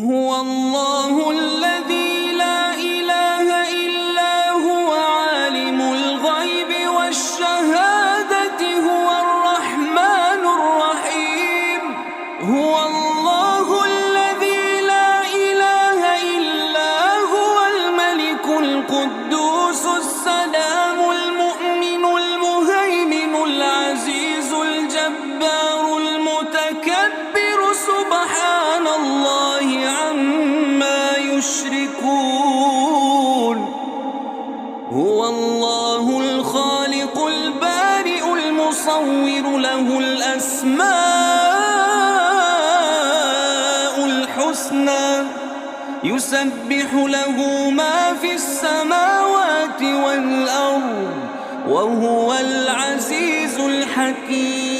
هو الله الذي لا إله إلا هو عالم الغيب والشهادة هو الرحمن الرحيم. هو الله الذي لا إله إلا هو الملك القدوس السلام المؤمن المهيمن العزيز الجبار المتكبر سبحان الله عما يشركون. هو الله الخالق البارئ المصور له الأسماء الحسنى يسبح له ما في السماوات والأرض وهو العزيز الحكيم.